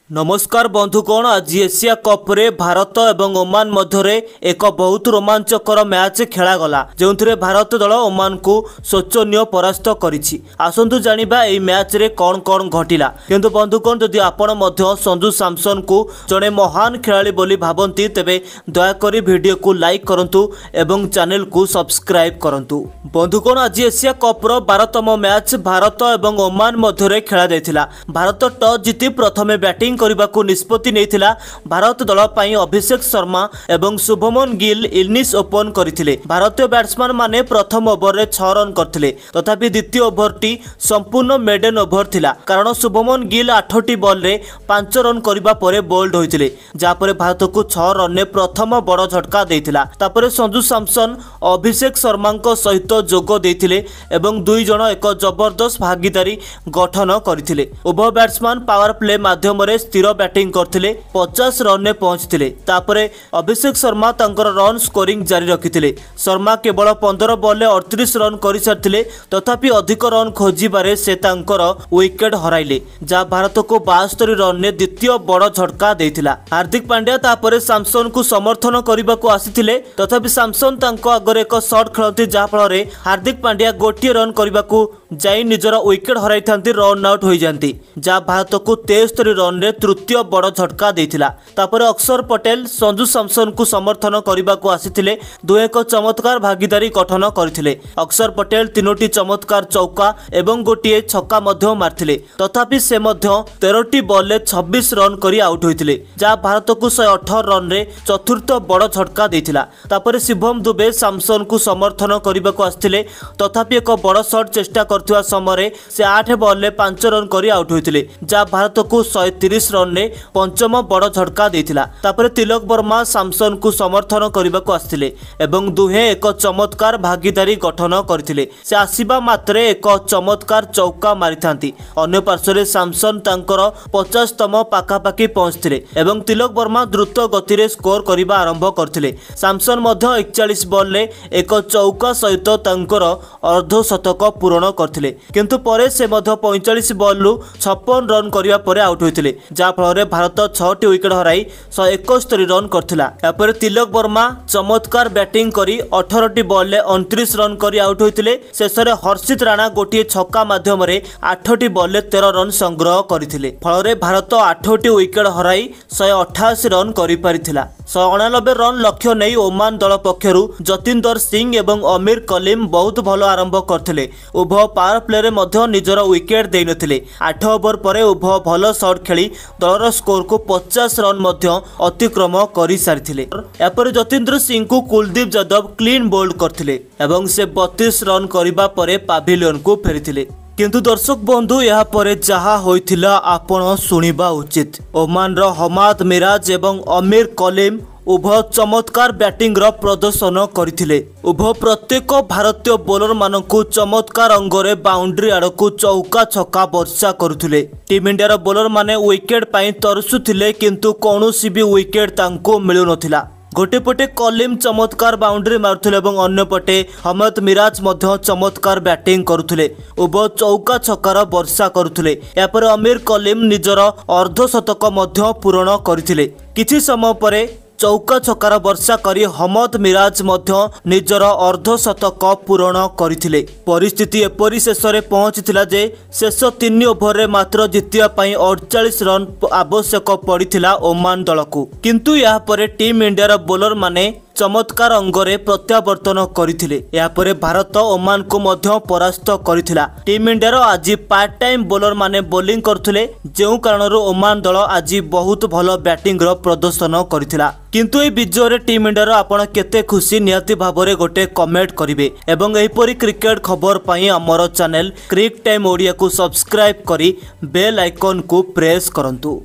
नमस्कार बंधुगण। आज एशिया कप रे भारत एवं ओमान मध्य एक बहुत रोमांचकर मैच खेलागला जो भारत दल ओमान को शोचनीय परास्त करिछि। आसंतु जानिबा एई मैच रे कौन कौन घटिला। किंतु बंधुगण जदि आपण मध्य संजू सैमसन को जड़े महान खेलाड़ी बोली भाबंती तेबे दयाकरी वीडियो को लाइक करंतु एवं चैनल को सब्सक्राइब करंतु। बंधुगण आज एशिया कप रो 12तम मैच भारत एवं ओमान मध्य खेला जायतिला। भारत टॉस जीति प्रथमे बैटिंग करने निष्पत्ति नहीं। भारत दल पर अभिषेक शर्मा एवं शुभमन गिल इनिंग्स ओपन करथिले। भारतीय बैट्समैन माने प्रथम ओवर रे 6 रन करथिले, तथापि द्वितीय ओवरटी संपूर्ण मेडन ओवर थिला, कारण शुभमन गिल 8टी बॉल रे 5 रन करिबा परे बोल्ड होइथिले, जापरे भारत को 6 रन ने प्रथम बड़ झटका देइथिला। तापरे संजू सैमसन अभिषेक शर्मा सहित जोग देइथिले एवं दुई जण एक जबरदस्त भागीदारी गठन करथिले। उभय बैट्समैन पावर प्ले माध्यम रे स्थिर बैटिंग करथिले, 50 रन ने पहुंचथिले। तापरे अभिषेक शर्मा तंकर रन स्कोरिंग जारी रखिथिले। शर्मा केवल 15 बॉल रे 38 रन करि सारथिले, तथापि अधिक रन खोजिबारे से तंकर विकेट हराइले, जा भारत को 72 रन ने द्वितीय बड़ झटका देइथिला। हार्दिक पांड्या तापरे सैमसन को समर्थन करबाको आसीथिले, तथापि सैमसन तंको आगरे एक शॉट खेलथि, जा फल रे हार्दिक पांड्या गोटिए रन करबाको जाई निजर विकेट हराई थांती, रन आउट हो जाती, जा भारत को 73 रन रे तृतीय बड़ झटका देइथिला। तापरे अक्षर पटेल संजू सैमसन को समर्थन करबाको आसीथिले, दुहे एक चमत्कार भागीदारी गठन करथिले। अक्षर पटेल 3टी चमत्कार चौका एवं गोटिए छक्का मध्य मारथिले, तथापि से मध्य 13टी बॉल रे 26 रन करी आउट होइथिले, जा भारत को 118 रन रे चतुर्थ बड़ झटका देइथिला। तापरे शिवम दुबे सैमसन को समर्थन करबाको आसीथिले, तथापि एक बड़ शॉट चेष्टा करथिबा समय से 8 बॉल रे 5 रन करी आउट होइथिले, जा भारत को 130 रन ने पंचम बड़ झटका देइथिला। तापरे तिलक वर्मा सैमसन को समर्थन करबाको आस्थिले एवं दुहे एक चमत्कार भागीदारी गठन करथिले। से आसीबा मात्रे एक चमत्कार चौका मारिथांती, अन्य पार्श्व सैमसन तांकर 50तम पाखापाखि पहुंचथिले एवं तिलक वर्मा द्रुत गति रे स्कोर करबा आरंभ करथिले। सैमसन मध्य 41 बॉल रे एक चौका सहित तांकर अर्धशतक पूर्ण करथिले, किंतु परे से मध्य 45 बॉल रु 56 रन करिबा परे आउट होइथिले, जा फल भारत 6टी विकेट हराई 171 रन करथिला। यापर तिलक वर्मा चमत्कार बैटिंग करी 18टी बॉल रे 29 रन करी आउट होइथिले। शेष रे हर्षित राणा गोटिए छक्का माध्यम रे 8टी बॉल रे 13 रन संग्रह करथिले। फल रे भारत 8टी विकेट हराई 188 रन करि पारिथिला। 189 रन लक्ष्य नहीं ओमान दल पक्षरु जतिंदर सिंह एवं अमीर कलीम बहुत भल आरंभ करथिले। उभय पावर प्ले रे मध्य निजर विकेट देइ नथिले। 8 ओवर परे उभय भल शॉट खेली दलर स्कोर को 50 रन मध्य अतिक्रम करि सारिथिले। यापर जतिंद्र सिंह को कुलदीप यादव क्लीन बोल्ड करथिले एवं से 32 रन करिबा परे पाविलियन को फेरिथिले। किंतु दर्शक बंधु यह परे जहा होइथिला आपण सुनिबा उचित। ओमान रो हमाद मिराज एवं अमीर कलीम उभय चमत्कार बैटिंग रो प्रदर्शन करथिले। उभय प्रत्येक भारतीय बोलर मानकु चमत्कार अंगरे बाउंड्री आड़कू चौका छक्का वर्षा करुथिले। टीम इंडिया रो बोलर माने विकेट पाई तरसुथिले, किंतु कौनसी भी विकेट तांको मिलु नथिला। गोटे पटे कलीम चमत्कार बाउंड्री मारुथिले एवं अन्य पटे हमाद मिराज मध्य चमत्कार बैटिंग करुथिले। उभय चौका छक्कार वर्षा करुथिले। यापर अमीर कलीम निजर अर्धशतक मध्य पूर्ण करथिले। किछि समय परे चौका छक्कार वर्षा करी हमाद मिराज मध्य निजर अर्धशतक पूर्ण करथिले। परिस्थिति एपरी शेष रे पहुंचीथिला जे शेष 3 ओवर रे मात्र जितिया पई 48 रन आवश्यक पड़िथिला ओमान दल को, किंतु या परे टीम इंडिया रो बोलर माने चमत्कार अंगरे प्रत्यावर्तन करथिले। या परे भारत ओमान को मध्य परास्त करथिला। टीम इंडिया रो आज पार्ट टाइम बोलर माने बोलिंग करथिले, जेउ कारणरो ओमान दल आज बहुत भलो बैटिंग रो प्रदर्शन करथिला। किंतु ए विजय रे टीम इंडिया रो आपण केते खुशी नियति भाबरे गोटे कमेंट करिवे एवं एहिपरि क्रिकेट खबर पई हमर चैनल क्रिक टाइम ओडिया को सब्सक्राइब करी बेल आइकन को प्रेस करंतु।